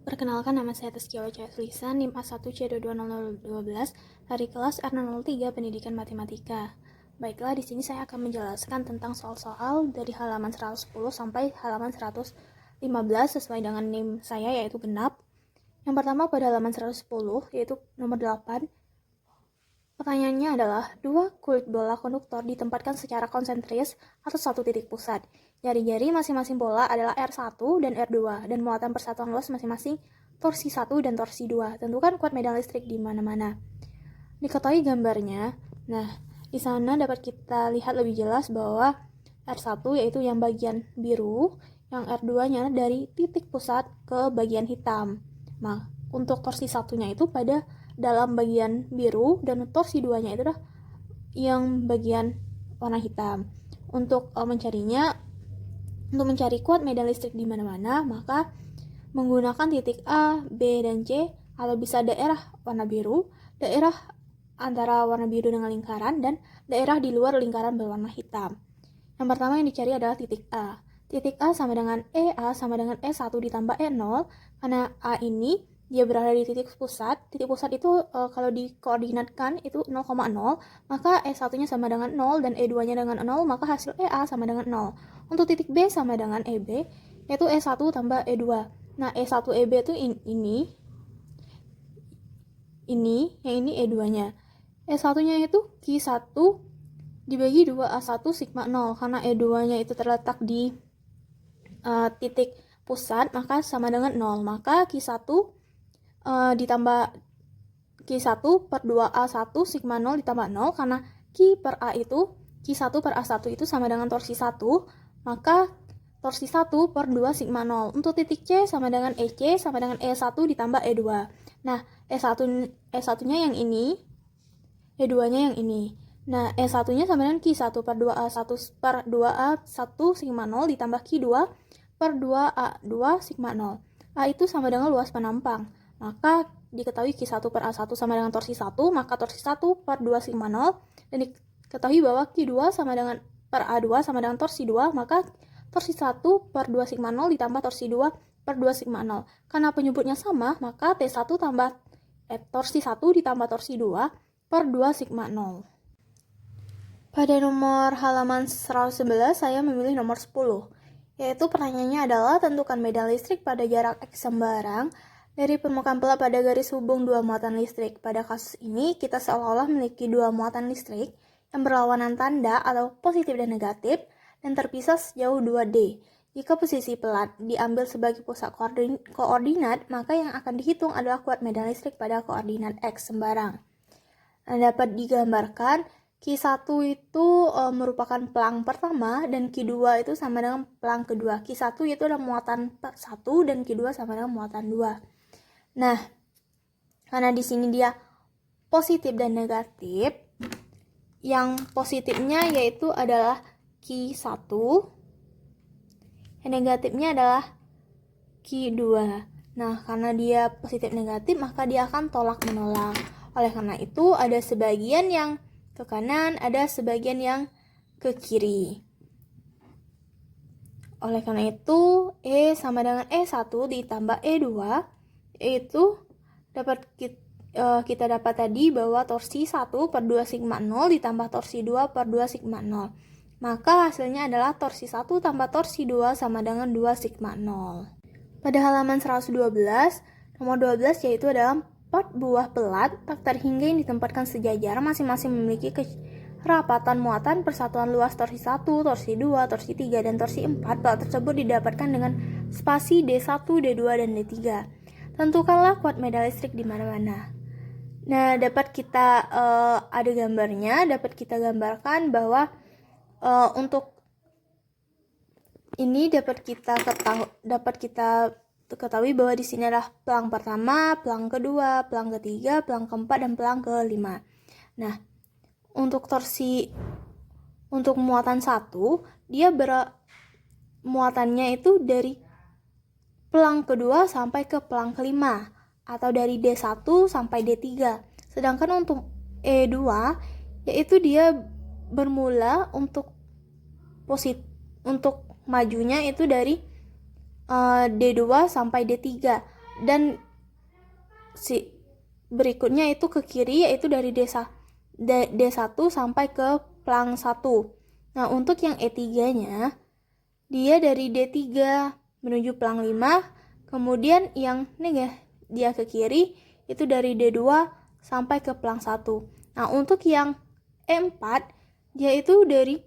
Perkenalkan, nama saya Tazkia Wicaya Lisan, NIM A1C22012 dari kelas R003 Pendidikan Matematika. Baiklah, di sini saya akan menjelaskan tentang soal-soal dari halaman 110 sampai halaman 115 sesuai dengan NIM saya, yaitu genap. Yang pertama pada halaman 110, yaitu nomor 8. Pertanyaannya adalah, dua kulit bola konduktor ditempatkan secara konsentris atas satu titik pusat. Jari-jari masing-masing bola adalah R1 dan R2, dan muatan persatuan luas masing-masing torsi 1 dan torsi 2. Tentukan kuat medan listrik di mana-mana. Diketahui gambarnya. Nah, di sana dapat kita lihat lebih jelas bahwa R1 yaitu yang bagian biru, yang R2-nya dari titik pusat ke bagian hitam. Nah, untuk torsi satunya itu pada dalam bagian biru, dan torsi 2-nya itu adalah yang bagian warna hitam. Untuk mencari kuat medan listrik di mana-mana, maka menggunakan titik A, B, dan C, atau bisa daerah warna biru, daerah antara warna biru dengan lingkaran, dan daerah di luar lingkaran berwarna hitam. Yang pertama yang dicari adalah titik A. Titik A sama dengan EA sama dengan E1 ditambah E0, karena A ini dia berada di titik pusat. Titik pusat itu kalau dikoordinatkan itu 0,0, maka E1-nya sama dengan 0 dan E2-nya dengan 0, maka hasil EA sama dengan 0. Untuk titik B sama dengan EB, yaitu E1 tambah E2. Nah, E1 EB itu ini, yang ini E2-nya. E1-nya itu Q1 dibagi 2A1 sigma 0, karena E2-nya itu terletak di titik pusat, maka sama dengan 0. Maka Q1 ditambah Q1 per 2A1 sigma 0 ditambah 0, karena Q per A itu, Q1 per A1 itu sama dengan torsi 1, maka torsi 1 per 2 sigma 0. Untuk titik C sama dengan EC sama dengan E1 ditambah E2. Nah, E1-nya yang ini, E2-nya yang ini. Nah, E1-nya sama dengan Q1 per 2A1 per 2A1 sigma 0 ditambah Q2 per 2A2 sigma 0. A itu sama dengan luas penampang. Maka diketahui Q1 per A1 sama dengan torsi 1, maka torsi 1 per 2 sigma 0. Dan diketahui bahwa Q2 sama dengan per A2 sama dengan torsi 2, maka torsi 1 per 2 sigma 0 ditambah torsi 2 per 2 sigma 0. Karena penyebutnya sama, maka T1 tambah torsi 1 ditambah torsi 2 per 2 sigma 0. Pada nomor halaman 111, saya memilih nomor 10, yaitu pertanyaannya adalah tentukan medan listrik pada jarak X sembarang dari permukaan pelat pada garis hubung dua muatan listrik. Pada kasus ini, kita seolah-olah memiliki dua muatan listrik yang berlawanan tanda atau positif dan negatif dan terpisah sejauh 2D. Jika posisi pelat diambil sebagai pusat koordinat, maka yang akan dihitung adalah kuat medan listrik pada koordinat X sembarang. Nah, dapat digambarkan Q1 itu merupakan pelang pertama dan Q2 itu sama dengan pelang kedua. Q1 itu adalah muatan 1 dan Q2 sama dengan muatan 2. Nah, karena di sini dia positif dan negatif, yang positifnya yaitu adalah Q1, yang negatifnya adalah Q2. Nah, karena dia positif negatif, maka dia akan tolak menolak. Oleh karena itu, ada sebagian yang ke kanan, ada sebagian yang ke kiri. Oleh karena itu, E sama dengan E1 ditambah E2, yaitu kita dapat tadi bahwa torsi 1 per 2 sigma 0 ditambah torsi 2 per 2 sigma 0. Maka hasilnya adalah torsi 1 tambah torsi 2 sama dengan 2 sigma 0. Pada halaman 112, nomor 12 yaitu adalah 4 buah pelat tak terhingga yang ditempatkan sejajar masing-masing memiliki kerapatan muatan persatuan luas torsi 1, torsi 2, torsi 3, dan torsi 4. Pelat tersebut didapatkan dengan spasi D1, D2, dan D3. Tentukanlah kuat medan listrik di mana-mana. Nah, dapat kita ada gambarnya, dapat kita gambarkan bahwa untuk ini dapat kita ketahui bahwa di sini adalah pelang pertama, pelang kedua, pelang ketiga, pelang keempat, dan pelang kelima. Nah, untuk muatan 1, dia muatannya itu dari pelang kedua sampai ke pelang kelima, atau dari D1 sampai D3. Sedangkan untuk E2, yaitu dia bermula untuk majunya itu dari D2 sampai D3. dan berikutnya itu ke kiri, yaitu dari D1 sampai ke plang 1. Nah, untuk yang E3-nya, dia dari D3 menuju plang 5, kemudian yang dia ke kiri, itu dari D2 sampai ke plang 1. Nah, untuk yang E4, dia itu dari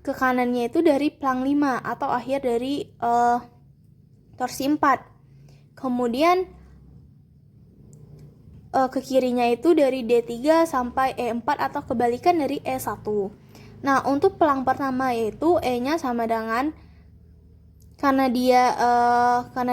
ke kanannya itu dari plang 5 atau akhir dari torsi 4. Kemudian ke kirinya itu dari D3 sampai E4 atau kebalikan dari E1. Nah, untuk plang pertama yaitu E-nya sama dengan, karena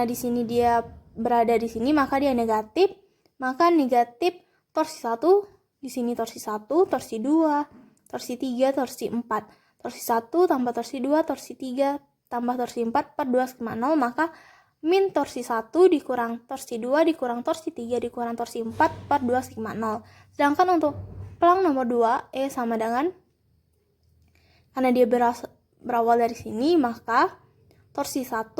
di sini dia berada di sini, maka dia negatif. Maka negatif torsi 1, di sini torsi 1, torsi 2, torsi 3, torsi 4. Torsi 1 tambah torsi 2, torsi 3 tambah torsi 4 per 2,0, maka min torsi 1 dikurang torsi 2 dikurang torsi 3 dikurang torsi 4 per 2,0. Sedangkan untuk plang nomor 2, E sama dengan, karena dia berawal dari sini, maka torsi 1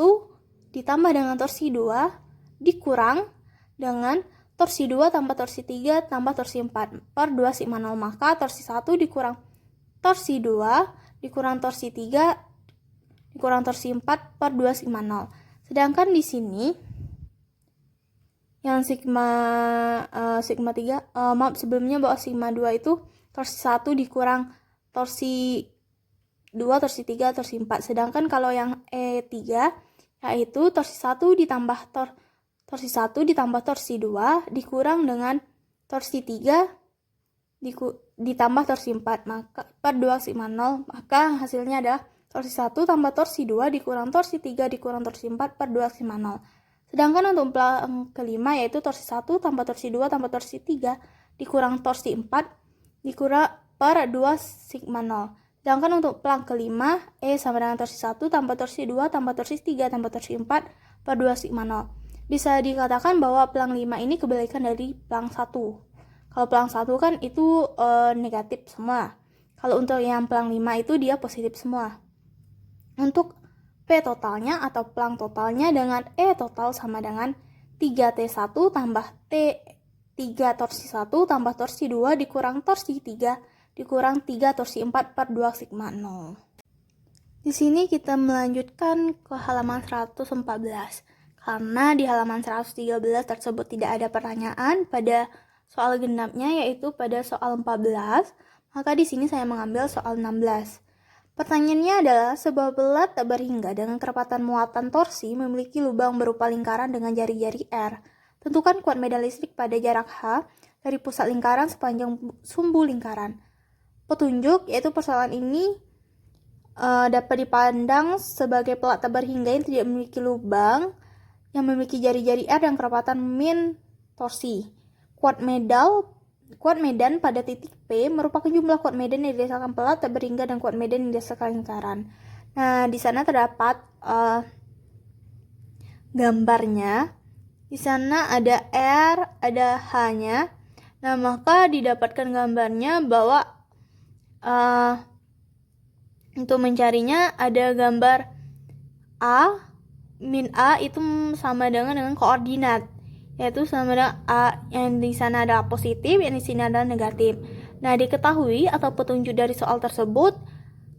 ditambah dengan torsi 2 dikurang dengan torsi 2 tambah torsi 3 tambah torsi 4 per 2,0, maka torsi 1 dikurang torsi 2 dikurang torsi 3 dikurang torsi 4 per 2,0. Sedangkan di sini yang sigma 3, sebelumnya bahwa sigma 2 itu torsi 1 dikurang torsi 2, torsi 3, torsi 4. Sedangkan kalau yang E3 yaitu torsi 1 ditambah torsi 1 ditambah torsi 2 dikurang dengan torsi 3 ditambah torsi 4 maka per 2,0, maka hasilnya adalah torsi 1 tambah torsi 2 dikurang torsi 3 dikurang torsi 4 per 2,0. Sedangkan untuk plang kelima yaitu torsi 1 tambah torsi 2 tambah torsi 3 dikurang torsi 4 dikurang per 2,0. Sedangkan untuk plang kelima, E sama dengan torsi 1 tambah torsi 2 tambah torsi 3 tambah torsi 4 per 2,0. Bisa dikatakan bahwa plang 5 ini kebalikan dari plang 1. Kalau plang 1 kan itu negatif semua. Kalau untuk yang plang 5 itu dia positif semua. Untuk P totalnya atau plang totalnya dengan E total sama dengan 3T1 tambah T3 torsi 1 tambah torsi 2 dikurang torsi 3 dikurang 3 torsi 4 per 2,0. Di sini kita melanjutkan ke halaman 114. Karena di halaman 113 tersebut tidak ada pertanyaan pada soal genapnya, yaitu pada soal 14, maka di sini saya mengambil soal 16. Pertanyaannya adalah, sebuah pelat tak berhingga dengan kerapatan muatan torsi memiliki lubang berupa lingkaran dengan jari-jari R. Tentukan kuat medan listrik pada jarak H dari pusat lingkaran sepanjang sumbu lingkaran. Petunjuk, yaitu persoalan ini dapat dipandang sebagai pelat tak berhingga yang tidak memiliki lubang, yang memiliki jari-jari R dan kerapatan min torsi. Kuat medan pada titik P merupakan jumlah kuat medan yang dirasakan pelat tak berhingga dan kuat medan yang dirasakan lingkaran. Nah, di sana terdapat gambarnya. Di sana ada R, ada H-nya. Nah, maka didapatkan gambarnya bahwa untuk mencarinya ada gambar A, min A itu sama dengan koordinat, yaitu sama dengan A yang di sana ada positif, yang di sini ada negatif. Nah, diketahui atau petunjuk dari soal tersebut,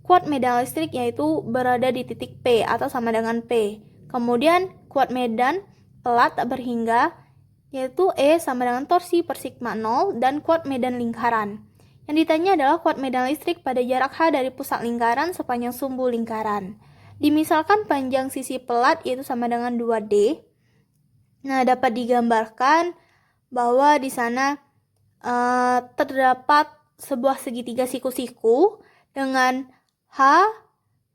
kuat medan listrik yaitu berada di titik P atau sama dengan P. Kemudian kuat medan pelat tak berhingga yaitu E sama dengan torsi per sigma 0 dan kuat medan lingkaran. Yang ditanya adalah kuat medan listrik pada jarak H dari pusat lingkaran sepanjang sumbu lingkaran. Dimisalkan panjang sisi pelat yaitu sama dengan 2D. Nah, dapat digambarkan bahwa di sana terdapat sebuah segitiga siku-siku dengan H,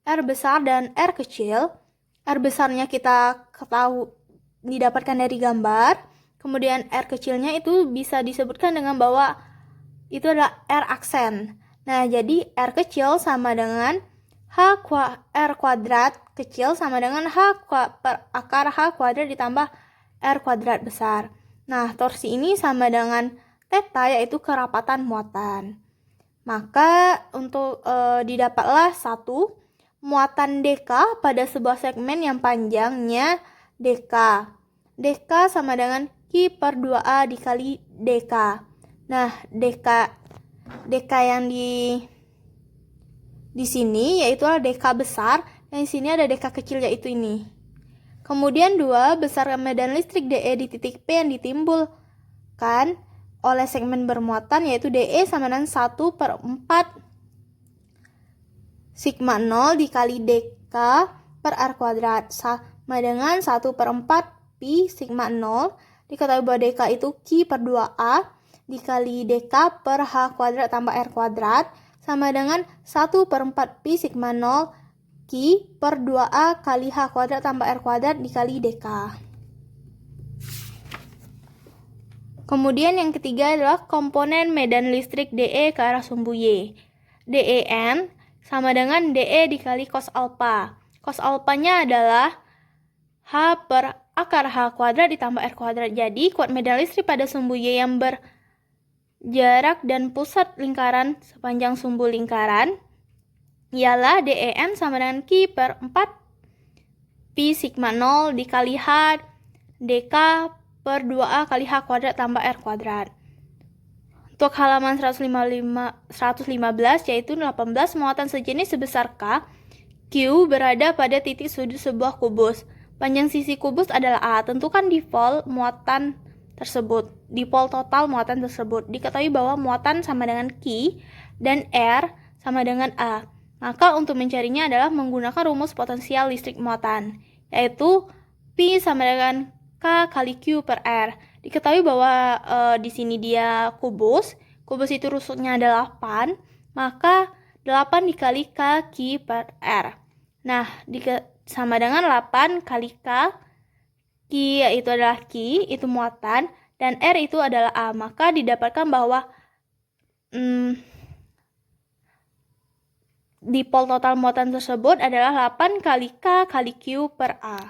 R besar dan R kecil. R besarnya kita ketahui didapatkan dari gambar. Kemudian R kecilnya itu bisa disebutkan dengan bahwa itu adalah R aksen. Nah, jadi R kecil sama dengan R kuadrat kecil sama dengan per akar H kuadrat ditambah R kuadrat besar. Nah, torsi ini sama dengan theta yaitu kerapatan muatan. Maka untuk didapatlah satu muatan dk pada sebuah segmen yang panjangnya dk. dk sama dengan Q per 2A dikali dk. Nah, dk yang di sini yaitu dk besar, dan di sini ada dk kecil yaitu ini. Kemudian 2 besar medan listrik DE di titik P yang ditimbulkan oleh segmen bermuatan yaitu DE sama dengan 1/4 sigma 0 dikali dk per R kuadrat sama dengan 1/4 pi sigma 0. Diketahui bahwa dk itu Q per 2A dikali dk per H kuadrat tambah R kuadrat sama dengan 1/4 pi sigma 0 Q per 2A kali H kuadrat tambah R kuadrat dikali dk. Kemudian yang ketiga adalah komponen medan listrik DE ke arah sumbu Y. DEN sama dengan DE dikali cos alpha. Cos alpanya adalah H per akar H kuadrat ditambah R kuadrat. Jadi, kuat medan listrik pada sumbu Y yang berjarak dan pusat lingkaran sepanjang sumbu lingkaran ialah DEN sama dengan Q per 4 pi sigma 0 dikali H dk per 2A kali H kuadrat tambah R kuadrat. Untuk halaman 115 yaitu 18 muatan sejenis sebesar K, Q berada pada titik sudut sebuah kubus. Panjang sisi kubus adalah A. Tentukan dipol muatan tersebut. Dipol total muatan tersebut. Diketahui bahwa muatan sama dengan Q dan R sama dengan A. Maka untuk mencarinya adalah menggunakan rumus potensial listrik muatan, yaitu P sama dengan K kali Q per R. Diketahui bahwa di sini dia kubus itu rusuknya ada 8, maka 8 dikali K Q per R. Nah, sama dengan 8 kali K, Q yaitu adalah Q, itu muatan, dan R itu adalah A. Maka didapatkan bahwa dipol total muatan tersebut adalah 8 kali K kali Q per A.